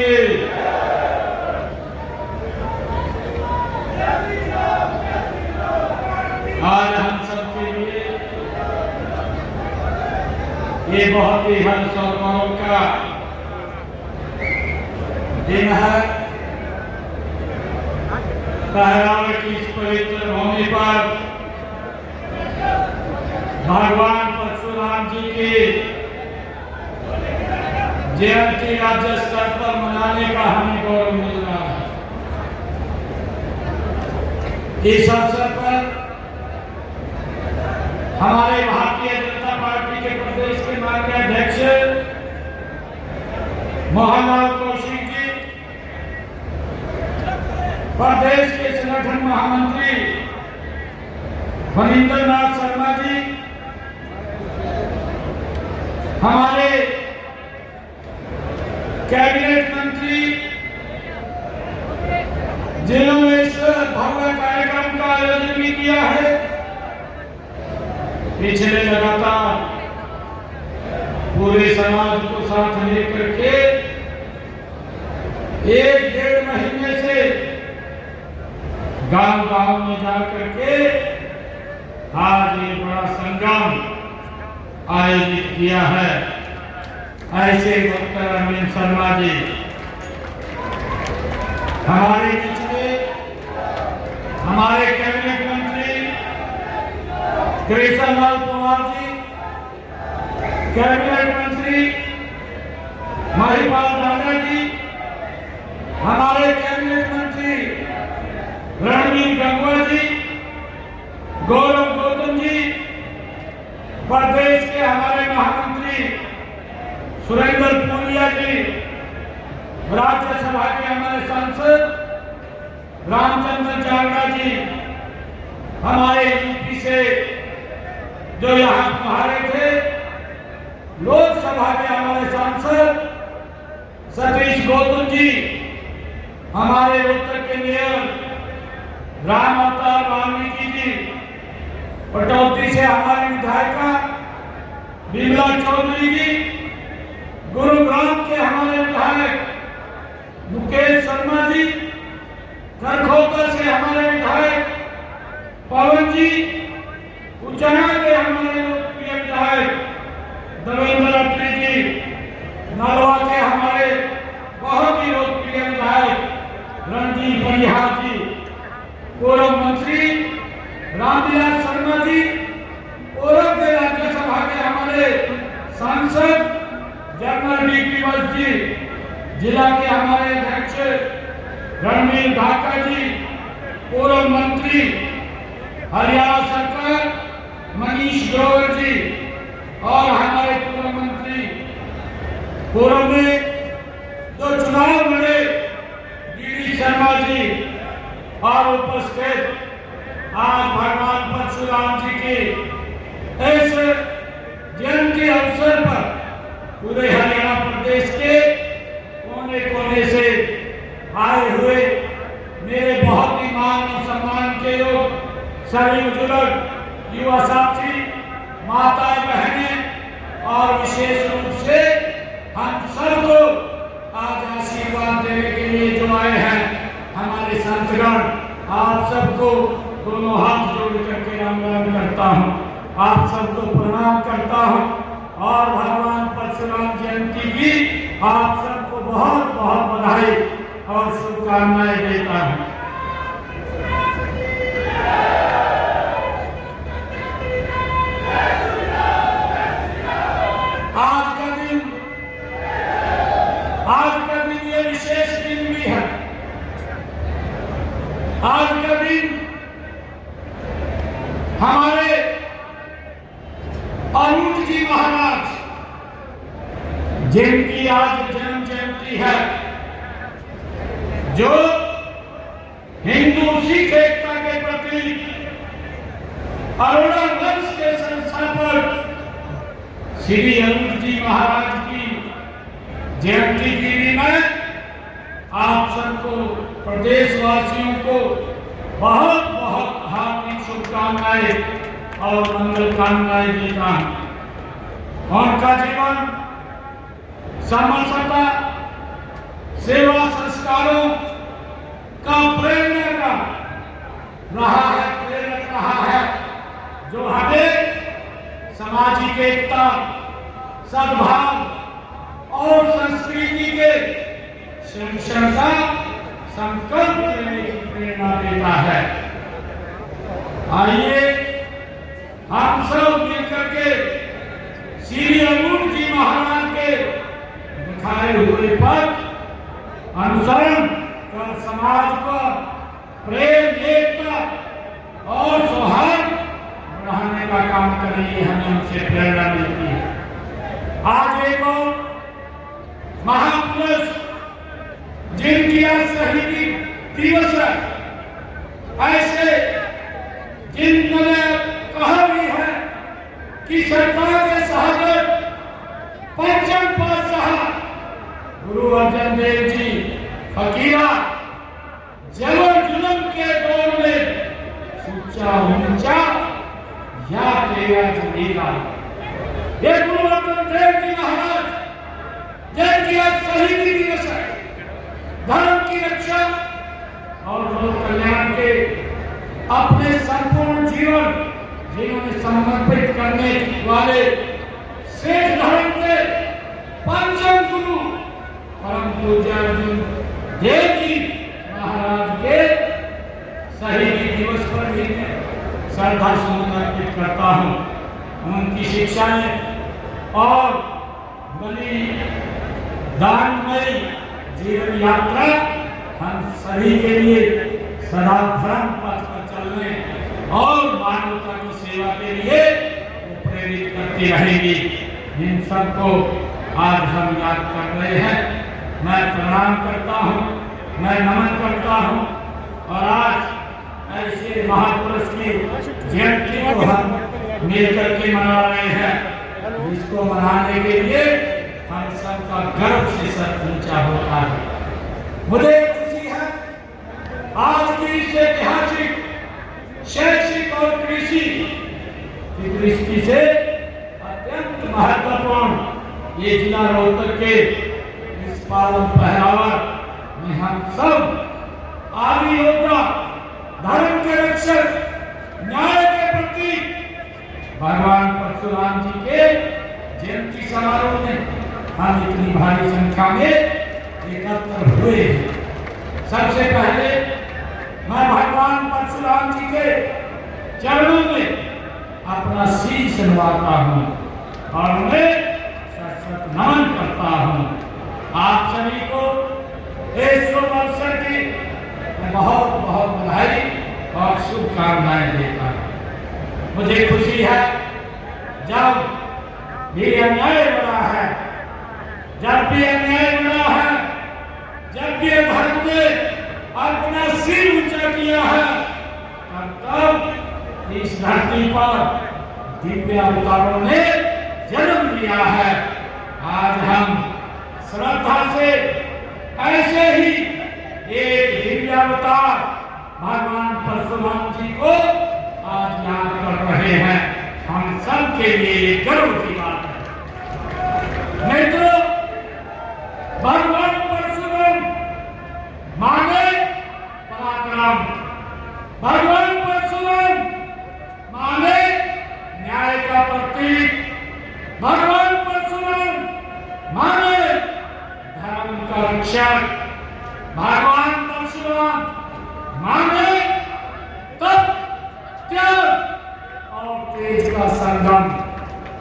की। आज हम सबके लिए ये बहुत ही हर्ष और गौरव का दिन है। पहरावे की इस पवित्र भूमि पर भगवान परशुराम जी की जयंती राज्य स्तर पर मनाने का हमें गौरव मिल रहा है। इस अवसर पर हमारे भारतीय जनता पार्टी के प्रदेश के माननीय अध्यक्ष मोहनलाल कौशिक जी, प्रदेश के संगठन महामंत्री मनिंदर नाथ शर्मा जी, हमारे कैबिनेट मंत्री जिन्होंने इस भव्य कार्यक्रम का आयोजन भी किया है, पिछले लगातार पूरे समाज को साथ लेकर के 1-1.5 महीने से गांव-गांव में जाकर के आज ये बड़ा संगम आयोजित किया है। ऐसे डॉक्टर अरविंद शर्मा जी हमारे बीच में, हमारे कैबिनेट मंत्री कृष्ण लाल कुमार जी, कैबिनेट मंत्री महिपाल दादा जी, हमारे कैबिनेट मंत्री रणवीर गंगवा जी, गौरव गौतम जी, प्रदेश के हमारे महामंत्री सुरेंद्र पूनिया जी, राज्यसभा के हमारे सांसद रामचंद्र चावड़ा जी, हमारे यूपी से जो यहाँ पधारे थे, लोकसभा के हमारे सांसद सतीश गौतम जी, हमारे उत्तर के मेयर राम अवतार वाल्मीकि जी, पटौदी से हमारी विधायिका बिमला चौधरी जी, गुरुग्राम के हमारे विधायक मुकेश शर्मा जी, खरखोतर से हमारे विधायक पवन जी, उच्चना के हमारे लोकप्रिय विधायक देवेंद्र अत्री जी, नलवा के हमारे बहुत ही लोकप्रिय विधायक रणजीत बलिहार जी, पूर्व मंत्री रामविलास शर्मा जी, पूर्व के राज्यसभा के हमारे सांसद जनरल डीपी वत्स जी, जिला के हमारे अध्यक्ष रणवीर ढाका जी, पूर्व मंत्री हरियाणा सरकार मनीष ग्रोवर जी, और हमारे पूर्व मंत्री पूर्व में जो चुनाव लड़े डी शर्मा जी, और उपस्थित आज भगवान परशुराम जी के इस जयंती अवसर पर पूरे हरियाणा प्रदेश के कोने-कोने से आए हुए मेरे बहुत ही मान और सम्मान के लोग, सभी बुजुर्ग, युवा साथी, माताएं, बहनें और विशेष रूप से हम सबको आज आशीर्वाद देने के लिए जो आए हैं हमारे संतगण, आप सबको दोनों हाथ जोड़ करके राम राम करता हूँ, आप सबको प्रणाम करता हूँ और भगवान परशुराम जयंती की आप सबको बहुत बहुत बधाई और शुभकामनाएं देता हूँ। आज का दिन ये विशेष दिन भी है। आज का दिन हमारे अरुण जी महाराज जिनकी आज जन्म जयंती है, जो हिंदू सिख एकता के प्रतीक अरोड़ा वंश के संस्थापक श्री अरुण जी महाराज की जयंती की भी मैं आप सबको, प्रदेशवासियों को बहुत बहुत हार्दिक शुभकामनाएं और मंगल कामनाएं देता हूं। उनका जीवन समरसता, सेवा संस्कारों का प्रेरक रहा है, जो हमें सामाजिक एकता, सद्भाव और संस्कृति के संरक्षण का संकल्प लेने की प्रेरणा देता है। आइए हम सब मिलकर के श्री अनूठ जी महाराज के दिखाए हुए पथ अनुसरण कर समाज पर प्रेम, एकता और सौहार्द बढ़ाने का काम करेंगे। हमें उनसे प्रेरणा मिलती है। आज एक और महापुरुष जिनकी आज शहीदी दिवस है, ऐसे जिन्होंने कहा भी है कि सरकार के शहादत पंचम पातशाह गुरु अर्जन देव जी फकीरा जबर जुल्म के दौर में ऊंचा ऊंचा या तेरा जमीला। ये गुरु अर्जन देव जी महाराज जिनकी आज शहीदी दिवस है, धर्म की रक्षा और लोक कल्याण के अपने संपूर्ण जीवन जिन्होंने समर्पित करने वाले शेष धर्म के पंचम गुरु परम पूज्य अर्जुन देव जी महाराज के शहीदी दिवस पर भी मैं श्रद्धा सुमन अर्पित करता हूँ। उनकी शिक्षाएं और बलिदानमयी जीवन यात्रा हम सभी के लिए सदा धर्म पथ पर चलने और मानवता की सेवा के लिए प्रेरित करती रहेगी। इन सबको आज हम याद कर रहे हैं। मैं प्रणाम करता हूँ, मैं नमन करता हूँ। और आज ऐसे महापुरुष की जयंती को हम मिलकर के मना रहे हैं, जिसको मनाने के लिए हम सबका गर्व से सर ऊंचा होता है। मुझे खुशी है आज की इस ऐतिहासिक, शैक्षिक और कृषि की दृष्टि से अत्यंत महत्वपूर्ण ये जिला रोहतक के इस पावन पहरावा में हम सब आदि योद्धा, धर्म के रक्षक, न्याय के प्रति भगवान परशुराम जी के जयंती समारोह में हम इतनी भारी संख्या में एकत्र हुए। सबसे पहले मैं भगवान परशुराम जी के चरणों में अपना शीश नवाता हूँ और उन्हें सशक्त नमन करता हूँ। आप सभी को इस शुभ अवसर की बहुत बहुत बधाई और शुभकामनाएं देता हूँ। मुझे खुशी है जब भी अन्याय बड़ा है, जब भी अन्याय बड़ा है, जब भी धर्म ने अपना सिर ऊंचा किया है, तब इस धरती पर दिव्य अवतारों ने जन्म लिया है। आज हम श्रद्धा से ऐसे ही एक दिव्य अवतार भगवान परशुराम जी को आज याद कर रहे हैं। हम सब के लिए गर्व की बात है। मित्रों, भगवान परशुराम माने पराक्रम, भगवान परशुराम माने न्याय का प्रतीक, भगवान परशुराम माने धर्म का रक्षक, भगवान परशुराम माने तप, त्याग और तेज का संगम।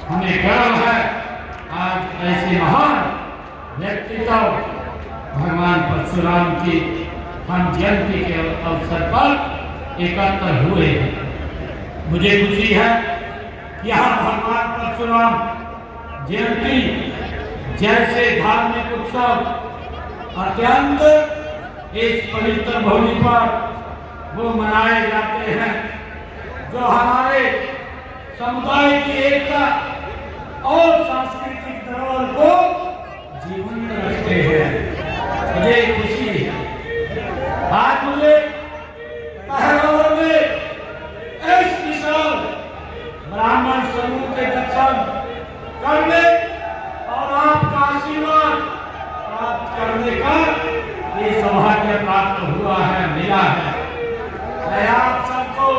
हमें गर्व है आज ऐसे महान व्यक्तित्व भगवान परशुराम की हम जयंती के अवसर पर एकत्र हुए हैं। मुझे खुशी है कि यहाँ भगवान परशुराम जयंती जैसे धार्मिक उत्सव अत्यंत इस पवित्र भूमि पर वो मनाए जाते हैं, जो हमारे समुदाय की एकता और सांस्कृतिक धरोहर को जीवंत रखते हैं। मुझे खुशी है आज मुझे पहरावे में इस विशाल ब्राह्मण समूह के दर्शन करने और आपका आशीर्वाद प्राप्त करने का ये सौभाग्य प्राप्त हुआ है, मिला है। मैं आप सबको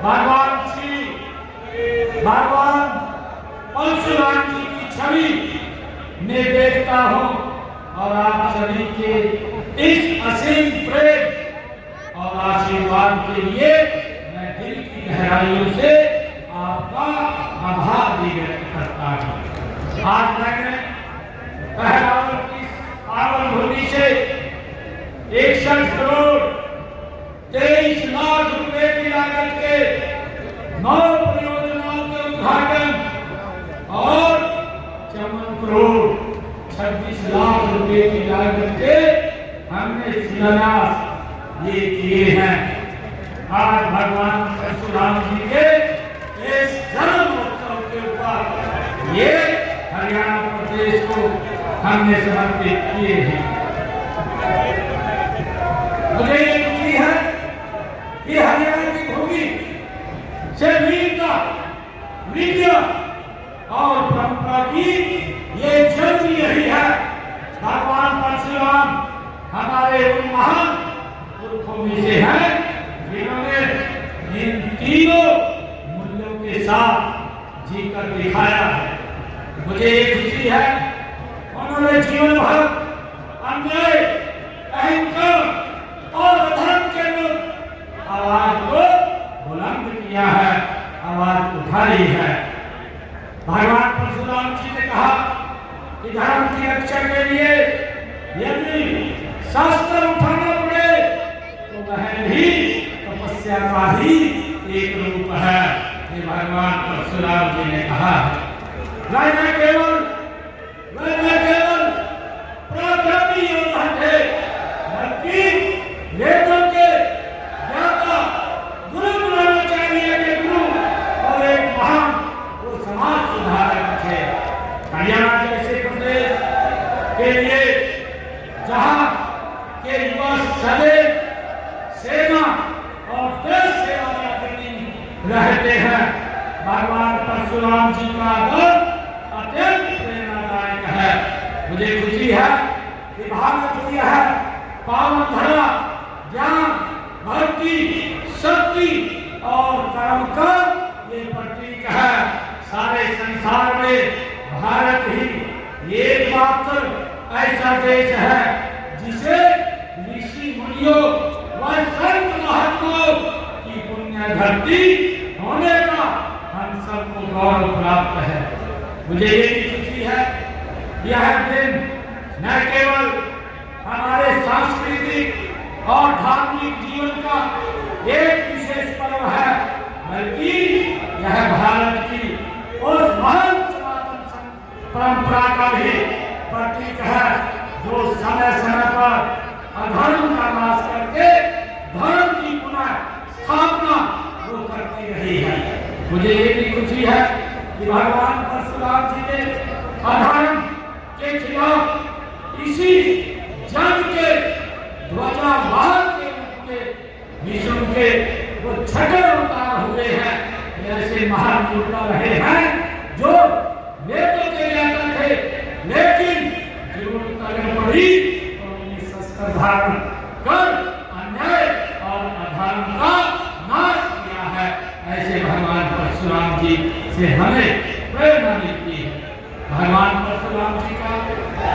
भगवान परशुराम जी की छवि में देखता हूँ और आप सभी के इस असीम प्रेम और आशीर्वाद के लिए मैं दिल की गहराइयों से आपका आभार भी व्यक्त करता हूँ। आज मैंने पहरावर की पावन भूमि से 61 करोड़ 23 लाख रुपए की लागत के 9 परियोजनाओं के उद्घाटन और 54 करोड़ 26 लाख रुपए की लागत के हमने शिलान्यास ये किए हैं। आज भगवान परशुराम जी के इस जन्म उत्सव के ऊपर ये हरियाणा प्रदेश को हमने समर्पित किए हैं। मुझे ये खुशी है कि हरियाणा की भूमि से वीरता, विद्या और परंपरा की ये जन्म यही है। भगवान परशुराम हमारे उन महान पुरखों में से हैं जिन्होंने इन तीनों मूल्यों के साथ जीकर दिखाया है। मुझे ये खुशी है उन्होंने जीवन भर अन्याय, अहंकार और अधर्म के विरुद्ध आवाज को बुलंद किया है, आवाज उठाई है। भगवान परशुराम जी ने कहा कि धर्म की रक्षा के लिए यदि शास्त्र उठाना पड़े तो वह भी तपस्या का ही एक रूप है। ये भगवान परशुराम जी ने कहा है। वह केवल पराक्रमी योद्धा थे, बल्कि वेदों के ज्ञाता, गुरु द्रोणाचार्य के गुरु और एक महान वो समाज सुधारक थे। हरियाणा जैसे प्रदेश के लिए जहाँ के युवा सदैव सेना और देश सेवा में अग्रणी रहते हैं, भगवान परशुराम जी का आदर्श अत्यंत प्रेरणादायक है। मुझे खुशी है कि भारत की यह पावन धरा ज्ञान, भक्ति, शक्ति और कर्म का ये प्रतीक है। सारे संसार में भारत ही एकमात्र ऐसा देश है जिसे ऋषि मुनियों व संत महात्माओं की पुण्य धरती होने का हम सबको गौरव प्राप्त है। मुझे ये भी खुशी है यह दिन न केवल हमारे सांस्कृतिक और धार्मिक जीवन का एक विशेष पर्व है, बल्कि यह भारत की उस महान सनातन परंपरा का भी प्रतीक है जो समय समय पर अधर्म का नाश करके धर्म की पुनः स्थापना वो करती रही है। मुझे ये भी खुशी है कि भगवान परशुराम जी ने अधर्म के खिलाफ इसी जंग के ध्वजावाहक के रूप में विष्णु के वो छठे अवतार हुए हैं। ऐसे महान योद्धा रहे हैं जो नेतों के ज्ञाता थे, लेकिन जरूरत अगर पड़ी तो उन्हें शस्त्र धारण कर अन्याय और अधर्म का नाश किया है। ऐसे भगवान परशुराम जी से हमें प्रेरणा मिलती है। भगवान परशुराम जी का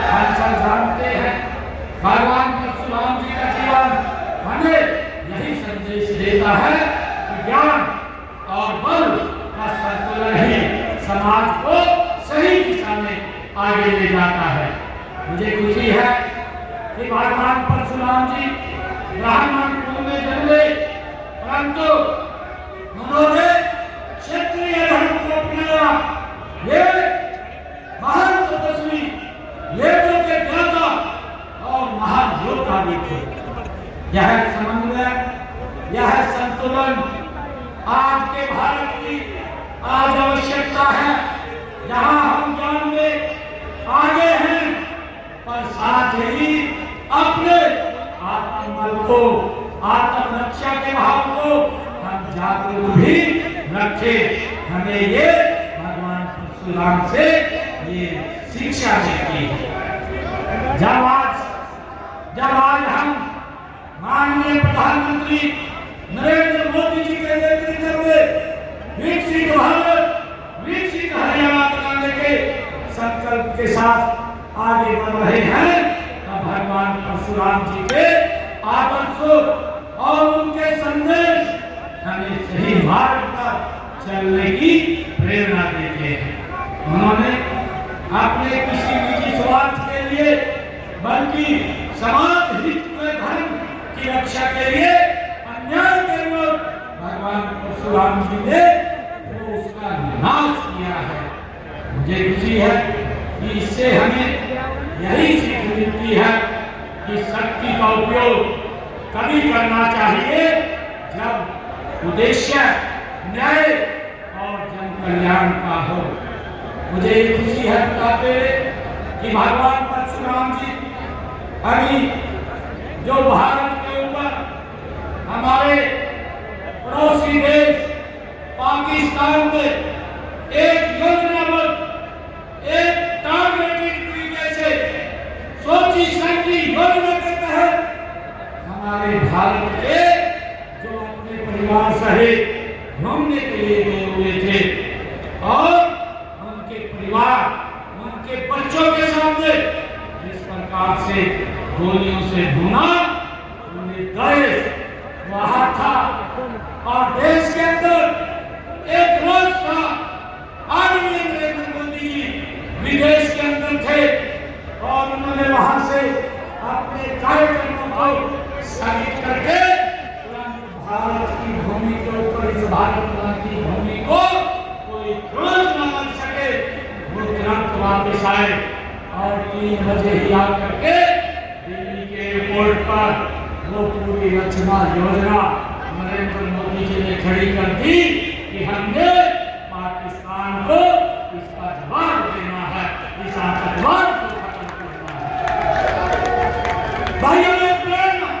हम सब जानते हैं। भगवान परशुराम जी का जीवन हमें यही संदेश देता है कि ज्ञान और बल का संतुलन ही समाज को सही दिशा में आगे ले जाता है। मुझे खुशी है कि भगवान परशुराम जी ब्राह्मण कुल में जन्मे, परंतु उन्होंने क्षत्रिय धर्म को अपनाया। ये महान तपस्वी, वेदों के ज्ञाता और महान योद्धा भी थे। यह समन्वय, यह संतुलन आज के भारत की आज आवश्यकता है, जहां हम ज्ञान में आगे हैं पर साथ ही अपने आत्मबल को, आत्मरक्षा के भाव को हम जागरूक भी रखें। हमें ये भगवान परशुराम से ये शिक्षा मिलती है। जब आज प्रधानमंत्री नरेंद्र मोदी जी के नेतृत्व में विकसित भारत, विकसित हरियाणा बनाने के संकल्प के साथ आगे बढ़ रहे हैं, तब भगवान परशुराम जी के आदर्शों और उनके संदेश हमें सही मार्ग पर चलने की प्रेरणा देते हैं। उन्होंने अपने किसी निजी स्वार्थ के लिए बल्कि समाज हित में धर्म की रक्षा के लिए अन्याय के विरुद्ध भगवान परशुराम जी ने वो उसका नाश किया है। मुझे खुशी है कि इससे हमें यही सीख मिलती है कि शक्ति का उपयोग तभी करना चाहिए जब उद्देश्य न्याय और जन कल्याण का हो। मुझे ये खुशी है बताते कि भगवान परशुराम जी अभी जो भारत के ऊपर हमारे पड़ोसी देश पाकिस्तान में एक योजनाबद्ध, एक टारगेटेड तरीके से सोची समझी योजना के तहत हमारे भारत के जो अपने परिवार सहित घूमने के लिए गए हुए थे और उनके परिवार, उनके बच्चों के सामने जिस प्रकार से गोलियों से भूना, उन्हें देश वहां था और देश के अंदर एक रोज था। आदरणीय नरेंद्र मोदी जी विदेश के अंदर थे और उन्होंने वहां से अपने कार्यक्रमों को स्थगित करके भारत की भूमि के ऊपर, इस भारत मां की भूमि को कोई क्रोध न बन सके, वो तुरंत वापस आए और 3 बजे ही आकर के दिल्ली के एयरपोर्ट पर वो पूरी रचना योजना नरेंद्र मोदी जी ने खड़ी कर दी कि हमने पाकिस्तान को इसका जवाब देना है, इस आतंकवाद को खत्म करना है। भाइयों ने प्रेरणा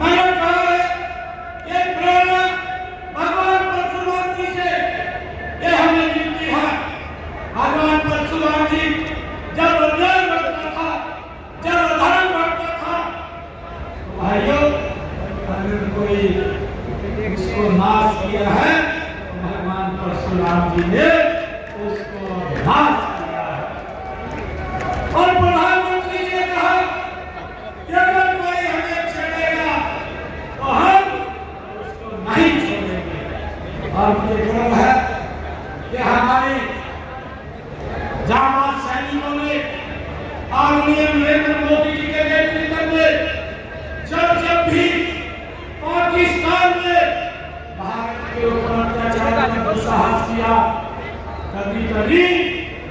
मैंने कहा है, ये प्रेरणा भगवान परशुराम जी से ये हमें मिलती है। भगवान परशुराम जी जब अन्याय बढ़ता था, जब अधर्म बढ़ता था, तो भाइयों अगर कोई उसको नाश किया है, भगवान परशुराम जी ने उसको नाश किया है। और प्रधानमंत्री जी ने कहा कि अगर कोई हमें छेड़ेगा तो हम उसको नहीं छोड़ेंगे। और मुझे गर्व है कि हमारे जाबाज सैनिकों ने आदरणीय नरेंद्र मोदी जी के नेतृत्व में जब भी पाकिस्तान में भारत के ऊपर अत्याचार का दुस्साहस किया, कभी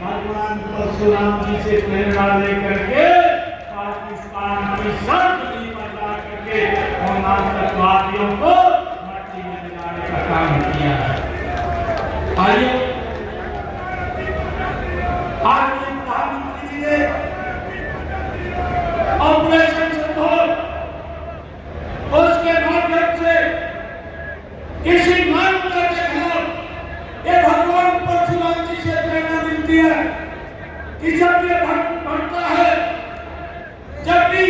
भगवान परशुराम जी से प्रेरणा लेकर के पाकिस्तान की सरहदी पर जा करके और आतंकवादियों को मट्टी में मिलाने का काम किया है। आइए आज प्रधानमंत्री जी ने ऑपरेशन सिंदूर उसके माध्यम से किसी मानवता के खिलाफ ये भगवान परशुराम जी से प्रेरणा मिलती है कि जब ये बढ़ता है, जब भी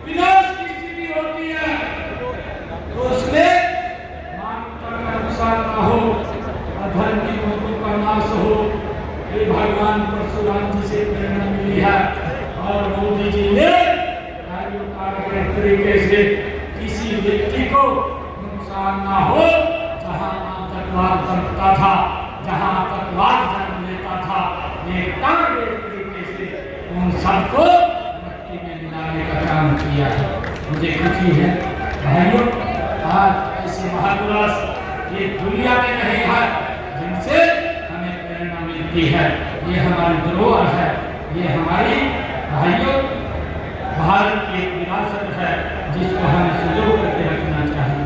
विनाश की स्थिति होती है, तो उसमें मानवता का नुकसान न हो, अधर्मी लोगों का नाश हो। ये भगवान परशुराम जी से प्रेरणा मिली है और मोदी जी ने तरीके से किसी व्यक्ति को नुकसान ना हो, जहां आतंकवाद बनता था, जहां आतंकवाद जन्म लेता था, एक टारगेट तरीके से उन सबको मट्टी में मिलाने का काम किया है। मुझे खुशी है भाइयों, आज ऐसे महापुरुष ये दुनिया में नहीं है जिनसे हमें प्रेरणा मिलती है। ये हमारी धरोहर है, ये हमारी भाइयों भारत की एक विरासत है जिसको हमें संजो करके रखना चाहिए।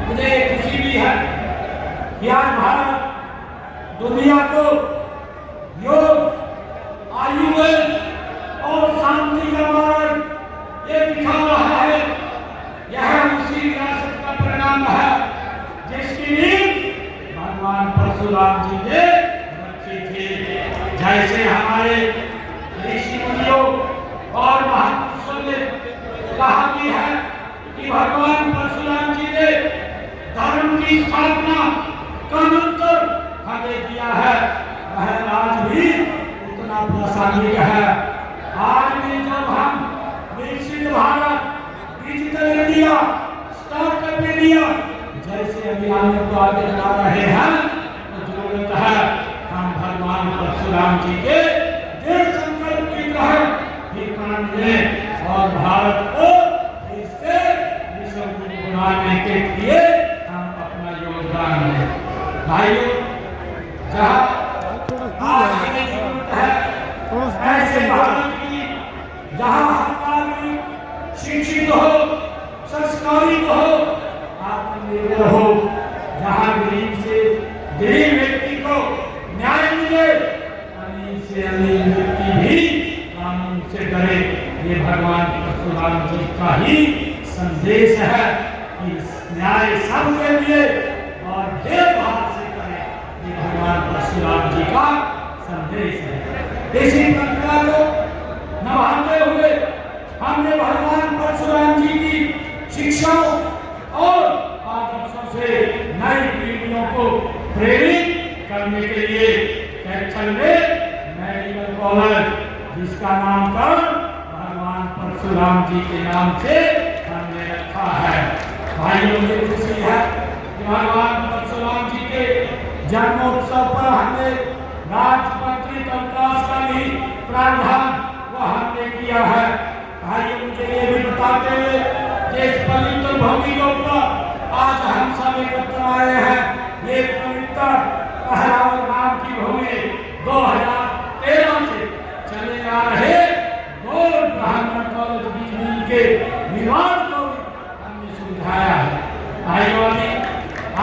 मुझे खुशी भी है कि आज भारत दुनिया को योग, आयुर्वेद और शांति का मार्ग ये दिखा रहा है। यह उसी विरासत का परिणाम है जिसकी नींव भगवान परशुराम जी ने रखी थी। जैसे हमारे ऋषि मुनियों और महापुरुषों ने कहा भी है अधिक है। आज भी जब हम विकसित Bharat, digital India, startup India जैसे अभियानों को आगे बढ़ा रहे हैं, तो जरूरत है हम भगवान परशुराम जी के दृढ़ संकल्प की तरह ही काम लें और भारत को इससे विश्व गुरु बनाने के लिए हम अपना योगदान दें। भाइयों, जहाँ आज हमें जरूरत है ऐसे भारत की जहाँ हर आदमी शिक्षित हो, संस्कारित हो, आत्मनिर्भर हो, जहाँ गरीब से गरीब व्यक्ति को न्याय मिले, अमीर से अमीर व्यक्ति भी कानून से डरे। ये भगवान परशुराम जी का ही संदेश है कि न्याय सबके लिए और भेदभाव से करें। ये भगवान परशुराम जी का संदेश है। इसी प्रकार को निभाते हुए हमने भगवान परशुराम जी की शिक्षाओं और आदर्शों से नई पीढ़ियों को प्रेरित करने के लिए कैथल में मेडिकल कॉलेज, जिसका नामकरण भगवान परशुराम जी के नाम से हमने रखा है। भाइयों, मुझे खुशी है कि भगवान परशुराम जी के जन्मोत्सव पर हमने राजपत्रित अवकाश का भी प्रावधान वह हमने किया है। भाइयों, मुझे ये भी बताते हुए जिस पवित्र भूमि के ऊपर आज हम सब एकत्र आए हैं, ये पवित्र पहरावल नाम की भूमि 2013 से चले आ रहे गोल ब्राह्मण कॉलेज बिजली के निर्माण को हमने सुलझाया है। भाइयों,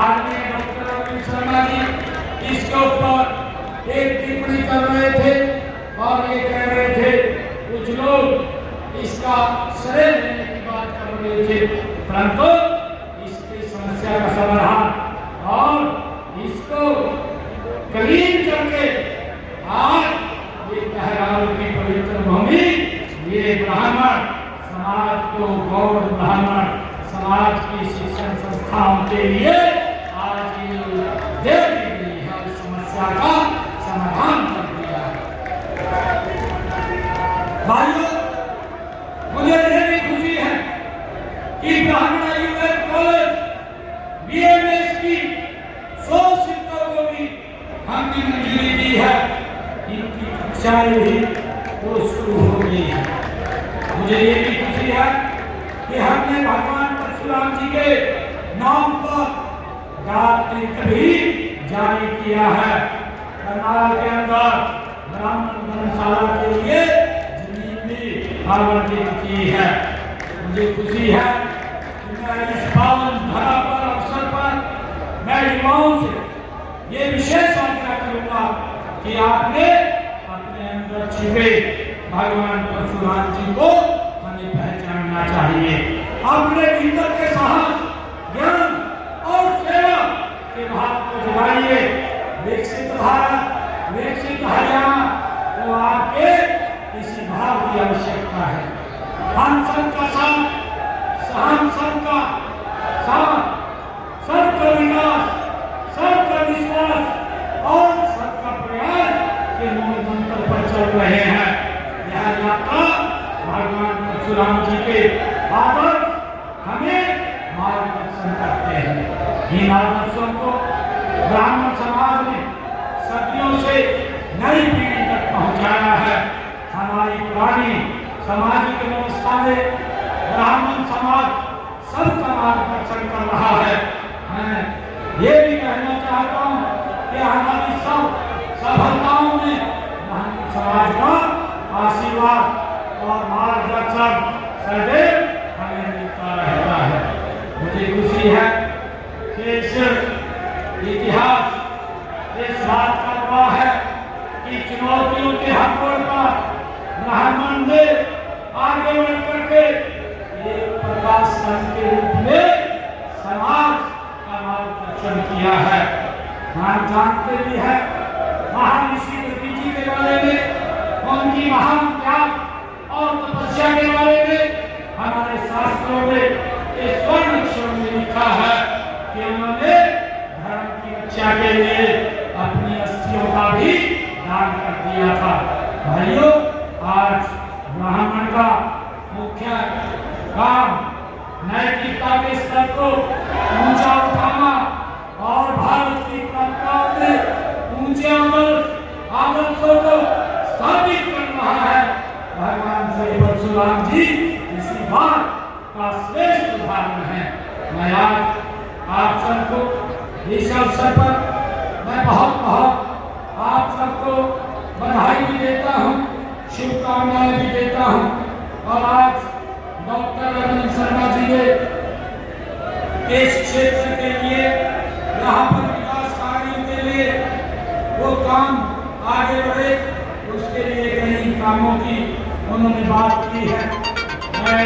आदरणीय डॉक्टर अरविंद शर्मा जी इसके ऊपर एक टिप्पणी कर रहे थे और ये कह रहे थे, कुछ लोग इसका श्रेय लेने की बात कर रहे थे, परंतु इसकी समस्या का समाधान और इसको क्लीन करके आज ये पहरावल की पवित्र भूमि, ये ब्राह्मण समाज को, गौड़ ब्राह्मण समाज की शिक्षण संस्थाओं के लिए आज ये दे दी गई है, इस समस्या का समाधान कर दिया है। भाइयों, मुझे यह भी खुशी है कि ब्राह्मण आयुर्वेद कॉलेज बीएमएस की 100 सीटों को भी हमने मंजूरी दी है। इनकी कक्षाएं भी वो शुरू हो गई है। मुझे ये भी खुशी है कि हमने भगवान परशुराम जी के नाम पर डाक टिकट भी जारी किया है। करनाल के अंदर ब्राह्मण धर्मशाला के लिए जमीन भी आवंटित की है। मुझे खुशी है कि मैं इस पावन धरा पर अवसर पर मैं युवाओं से ये विशेष आग्रह करूंगा कि आपने अपने अंदर छिपे भगवान परशुराम जी को हमें पहचानना चाहिए। अपने भीतर के साहस, ज्ञान और सेवा के भाव को जगाइए। विकसित भारत, विकसित हरियाणा तो आपके इसी भाव की आवश्यकता है। हम सबका साथ, हम सबका साथ, सबका विकास, सबका विश्वास और सबका प्रयास के मूल मंत्र पर चल रहे हैं। यह यात्रा भगवान परशुराम जी के आदर्श हमें मार्गदर्शन करते हैं। इन आदर्शों को ब्राह्मण समाज ने सदियों से नई पीढ़ी तक पहुंचाया है। हमारी पुरानी सामाजिक व्यवस्था में ब्राह्मण समाज सबका मार्गदर्शन कर रहा है। मैं ये भी कहना चाहता हूँ कि हमारी सब सफलताओं में ब्राह्मण समाज का आशीर्वाद और मार्गदर्शन सदैव हमें मिलता रहता है। मुझे खुशी है कि सिर्फ इतिहास इस बात का गवाह है कि चुनौतियों के हकों पर ब्राह्मण ने आगे बढ़ करके एक प्रकाश के रूप में समाज का मार्गदर्शन किया है। हम जानते भी हैं महान ऋषि जी के बारे में, उनकी महान त्याग और तपस्या के बारे में हमारे शास्त्रों में इस स्वर्ण अक्षरों में लिखा है कि उन्होंने धर्म की रक्षा के लिए अपनी अस्थियों का भी दान कर दिया था। भाइयों, आज ब्राह्मण का मुख्य काम नैतिकता के स्तर को ऊंचा उठाना और भारत की परंपराओं के ऊंचे आदर्शों को स्थापित कर रहा है। भगवान श्री परशुराम जी इसी बात का श्रेष्ठ उदाहरण है। मैं आज आप सबको इस अवसर पर मैं बहुत आप सबको बधाई भी देता हूँ, शुभकामनाएं भी देता हूँ। और आज डॉक्टर अरविंद शर्मा जी ने इस क्षेत्र के लिए, यहाँ पर विकास कार्यों के लिए वो काम आगे बढ़े, उसके लिए कई कामों की उन्होंने बात की है। मैं